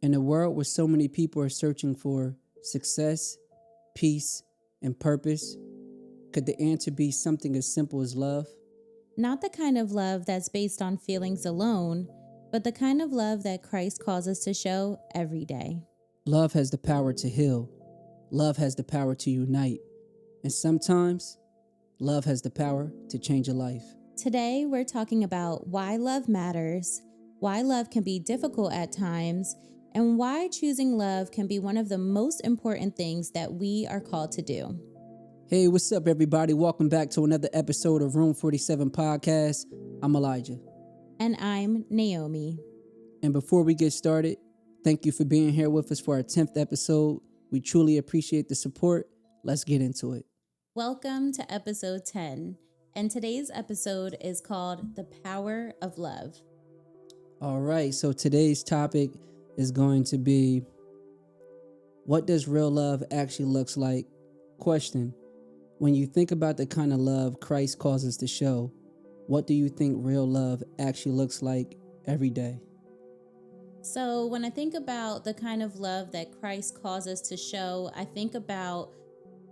In a world where so many people are searching for success, peace, and purpose, could the answer be something as simple as love? Not the kind of love that's based on feelings alone, but the kind of love that Christ calls us to show every day. Love has the power to heal. Love has the power to unite. And sometimes, love has the power to change a life. Today, we're talking about why love matters, why love can be difficult at times, and why choosing love can be one of the most important things that we are called to do. Hey, what's up, everybody? Welcome back to another episode of Room 47 Podcast. I'm Elijah. And I'm Naomi. And before we get started, thank you for being here with us for our 10th episode. We truly appreciate the support. Let's get into it. Welcome to episode 10. And today's episode is called The Power of Love. All right, so today's topic is going to be, what does real love actually looks like? Question: when you think about the kind of love Christ calls us to show, what do you think real love actually looks like every day? So when I think about the kind of love that Christ calls us to show, I think about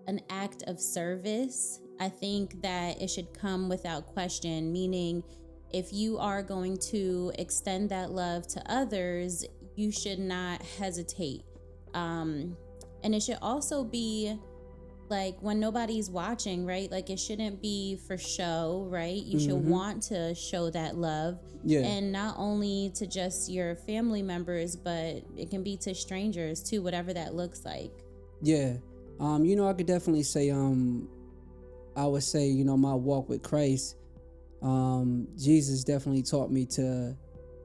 an act of service. I think that it should come without question, meaning if you are going to extend that love to others, you should not hesitate. And it should also be like when nobody's watching, right? Like it shouldn't be for show, right? You should want to show that love. Yeah. And not only to just your family members, but it can be to strangers too, whatever that looks like. Yeah. I could definitely say, I would say, my walk with Christ, Jesus definitely taught me to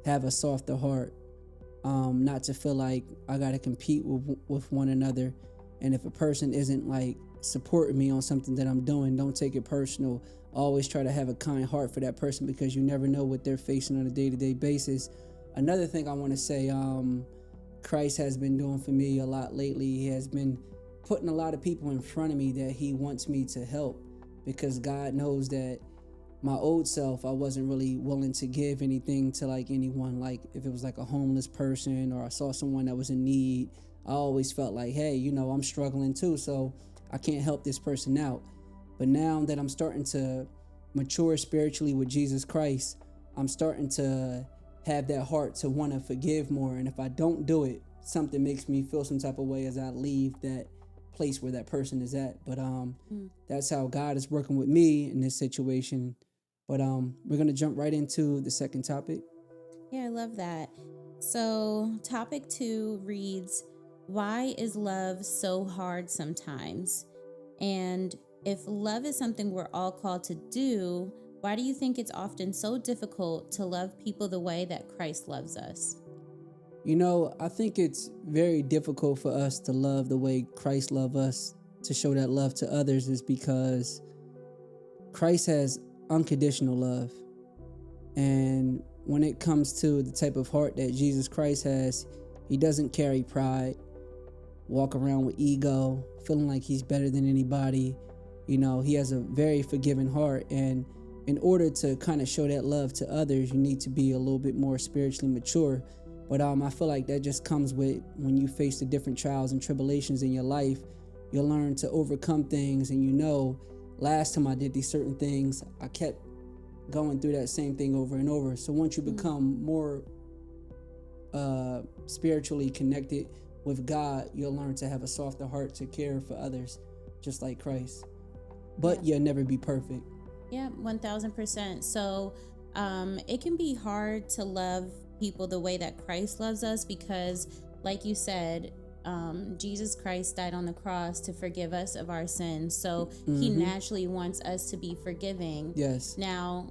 have a softer heart, not to feel like I got to compete with one another. And if a person isn't like supporting me on something that I'm doing, don't take it personal. Always try to have a kind heart for that person, because you never know what they're facing on a day-to-day basis. Another thing I want to say, Christ has been doing for me a lot lately. He has been putting a lot of people in front of me that he wants me to help, because God knows that my old self, I wasn't really willing to give anything to like anyone. Like if it was like a homeless person or I saw someone that was in need, I always felt like, hey, I'm struggling too, so I can't help this person out. But now that I'm starting to mature spiritually with Jesus Christ, I'm starting to have that heart to want to forgive more. And if I don't do it, something makes me feel some type of way as I leave that place where that person is at. But that's how God is working with me in this situation. But we're going to jump right into the second topic. Yeah, I love that. So topic 2 reads, why is love so hard sometimes? And if love is something we're all called to do, why do you think it's often so difficult to love people the way that Christ loves us? I think it's very difficult for us to love the way Christ loved us, to show that love to others, is because Christ has unconditional love. And when it comes to the type of heart that Jesus Christ has, he doesn't carry pride, walk around with ego, feeling like he's better than anybody. He has a very forgiving heart. And in order to kind of show that love to others, you need to be a little bit more spiritually mature. But I feel like that just comes with when you face the different trials and tribulations in your life. You'll learn to overcome things. And last time I did these certain things, I kept going through that same thing over and over. So once you become more spiritually connected with God, you'll learn to have a softer heart to care for others, just like Christ. But you'll never be perfect. Yeah, 1000%. So it can be hard to love people the way that Christ loves us, because like you said, Jesus Christ died on the cross to forgive us of our sins. So he naturally wants us to be forgiving. Yes. Now,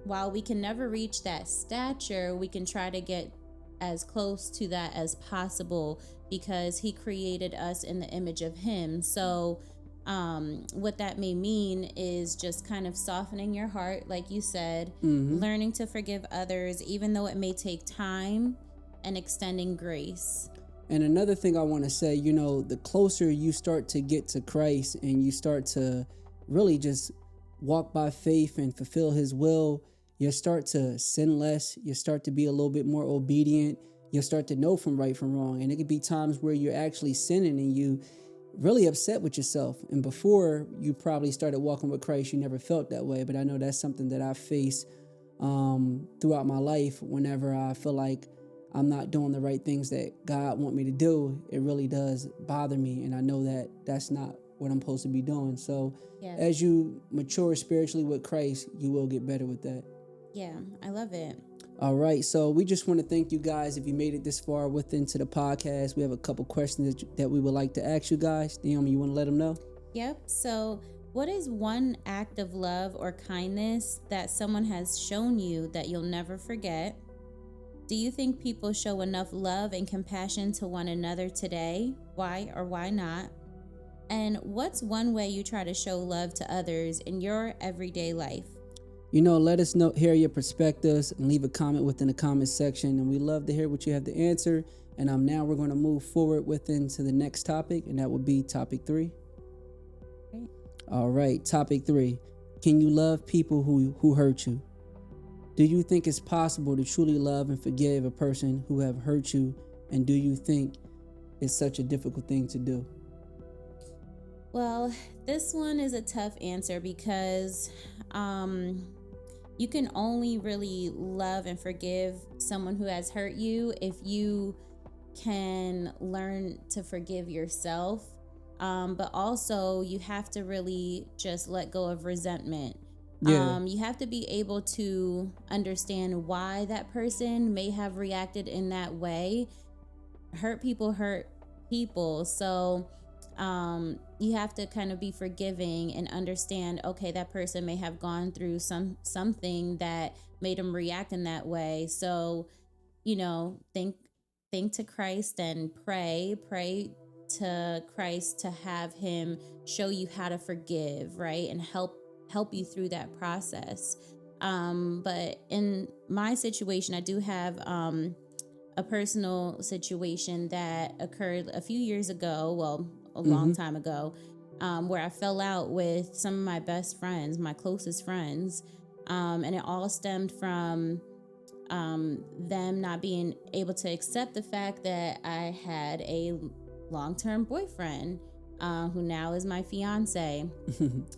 while we can never reach that stature, we can try to get as close to that as possible, because he created us in the image of him. So what that may mean is just kind of softening your heart, like you said, learning to forgive others, even though it may take time, and extending grace. And another thing I want to say, the closer you start to get to Christ and you start to really just walk by faith and fulfill his will, you start to sin less. You start to be a little bit more obedient. you'll start to know from right from wrong. And it could be times where you're actually sinning and you really upset with yourself. And before you probably started walking with Christ, you never felt that way. But I know that's something that I face throughout my life. Whenever I feel like I'm not doing the right things that God want me to do, it really does bother me. And I know that that's not what I'm supposed to be doing. So as you mature spiritually with Christ, you will get better with that. Yeah, I love it. All right, so we just want to thank you guys. If you made it this far into the podcast, we have a couple questions that we would like to ask you guys. Naomi, you want to let them know? Yep. So what is one act of love or kindness that someone has shown you that you'll never forget? Do you think people show enough love and compassion to one another today? Why or why not? And what's one way you try to show love to others in your everyday life? Let us know, hear your perspectives, and leave a comment within the comment section. And we love to hear what you have to answer. And now we're going to move forward into the next topic, and that would be topic 3. Great. All right, topic 3. Can you love people who hurt you? Do you think it's possible to truly love and forgive a person who have hurt you? And do you think it's such a difficult thing to do? Well, this one is a tough answer because you can only really love and forgive someone who has hurt you if you can learn to forgive yourself. But also you have to really just let go of resentment. Yeah. You have to be able to understand why that person may have reacted in that way. Hurt people. So you have to kind of be forgiving and understand, okay, that person may have gone through something that made them react in that way. So, think to Christ and pray to Christ to have him show you how to forgive, right? And help you through that process. But in my situation, I do have a personal situation that occurred a few years ago, well, a long time ago, where I fell out with some of my best friends, my closest friends. And it all stemmed from them not being able to accept the fact that I had a long-term boyfriend who now is my fiance.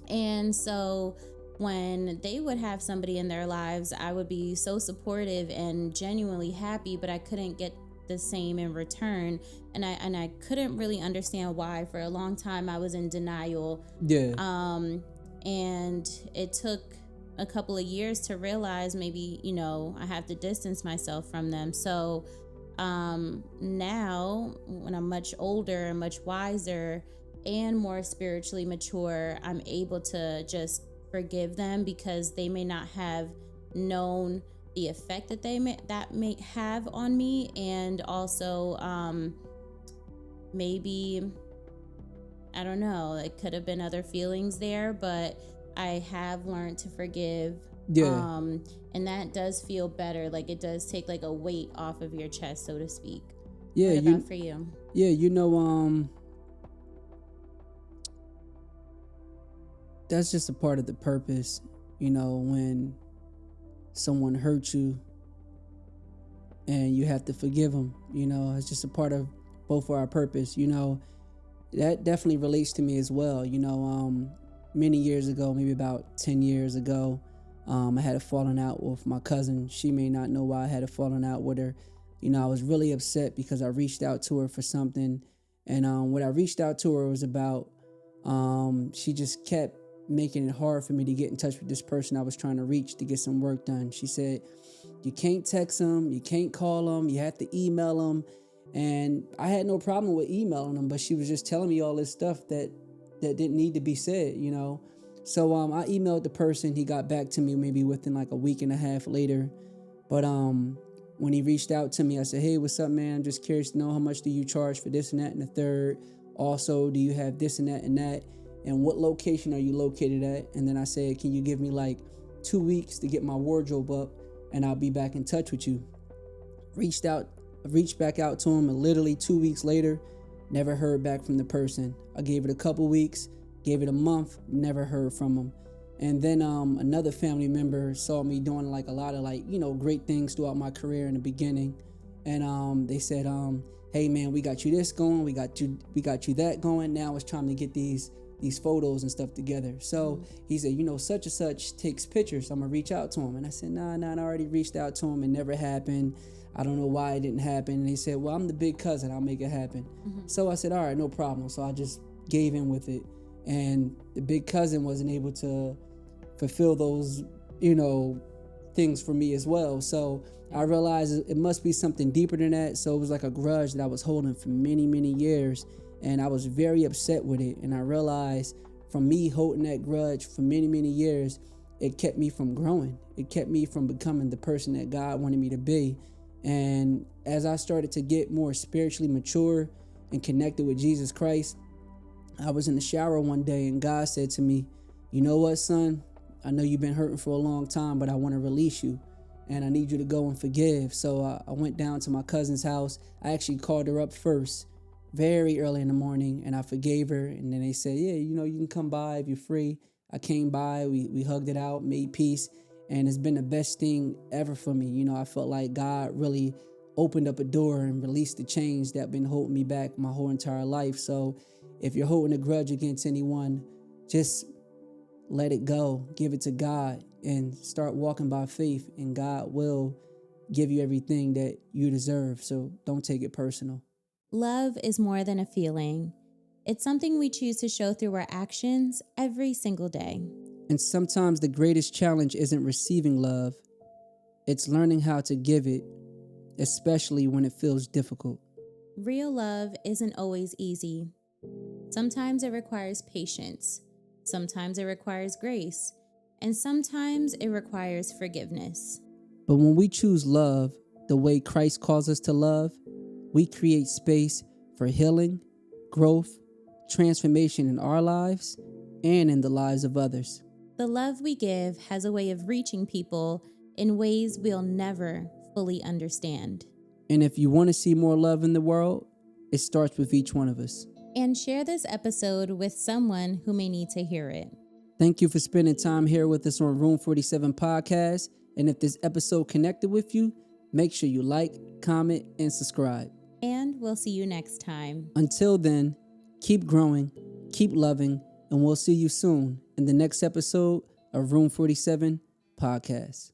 And so when they would have somebody in their lives, I would be so supportive and genuinely happy, but I couldn't get the same in return. And I couldn't really understand why. For a long time, I was in denial. Yeah. And it took a couple of years to realize maybe, I have to distance myself from them. So now when I'm much older and much wiser and more spiritually mature, I'm able to just forgive them because they may not have known the effect that that may have on me. And also maybe, I don't know, it could have been other feelings there, but I have learned to forgive. Yeah. And that does feel better. Like it does take like a weight off of your chest, so to speak. Yeah. What about for you? Yeah, that's just a part of the purpose, when someone hurts you and you have to forgive them, it's just a part of both of our purpose. That definitely relates to me as well. Many years ago, maybe about 10 years ago, I had a falling out with my cousin. She may not know why I had a falling out with her. I was really upset because I reached out to her for something. And what I reached out to her was about, she just kept making it hard for me to get in touch with this person I was trying to reach to get some work done. She said, you can't text them, you can't call them, you have to email them. And I had no problem with emailing them, but she was just telling me all this stuff that didn't need to be said, So I emailed the person. He got back to me maybe within like a week and a half later. But when he reached out to me, I said, hey, what's up, man? I'm just curious to know how much do you charge for this and that and the third. Also, do you have this and that and that? And what location are you located at? And then I said, can you give me like 2 weeks to get my wardrobe up and I'll be back in touch with you? Reached back out to him, and literally 2 weeks later, never heard back from the person. I gave it a couple weeks, gave it a month, never heard from him. And then another family member saw me doing like a lot of great things throughout my career in the beginning. And they said, hey man, we got you this going, we got you that going. Now it's time to get these photos and stuff together. So he said, such and such takes pictures. I'm gonna reach out to him. And I said, nah, I already reached out to him. It never happened. I don't know why it didn't happen. And he said, well, I'm the big cousin, I'll make it happen. So I said, all right, no problem. So I just gave in with it. And the big cousin wasn't able to fulfill those, things for me as well. So I realized it must be something deeper than that. So it was like a grudge that I was holding for many, many years. And I was very upset with it. And I realized from me holding that grudge for many, many years, it kept me from growing. It kept me from becoming the person that God wanted me to be. And as I started to get more spiritually mature and connected with Jesus Christ, I was in the shower one day and God said to me, you know what, son? I know you've been hurting for a long time, but I want to release you and I need you to go and forgive. So I went down to my cousin's house. I actually called her up first, very early in the morning, and I forgave her. And then they said, yeah, you can come by if you're free. I came by, we hugged it out, made peace. And it's been the best thing ever for me. I felt like God really opened up a door and released the chains that been holding me back my whole entire life. So if you're holding a grudge against anyone, just let it go, give it to God, and start walking by faith, and God will give you everything that you deserve. So don't take it personal. Love is more than a feeling. It's something we choose to show through our actions every single day. And sometimes the greatest challenge isn't receiving love. It's learning how to give it, especially when it feels difficult. Real love isn't always easy. Sometimes it requires patience. Sometimes it requires grace. And sometimes it requires forgiveness. But when we choose love the way Christ calls us to love, we create space for healing, growth, transformation in our lives and in the lives of others. The love we give has a way of reaching people in ways we'll never fully understand. And if you want to see more love in the world, it starts with each one of us. And share this episode with someone who may need to hear it. Thank you for spending time here with us on Room 47 Podcast. And if this episode connected with you, make sure you like, comment, and subscribe. And we'll see you next time. Until then, keep growing, keep loving, and we'll see you soon in the next episode of Room 47 Podcast.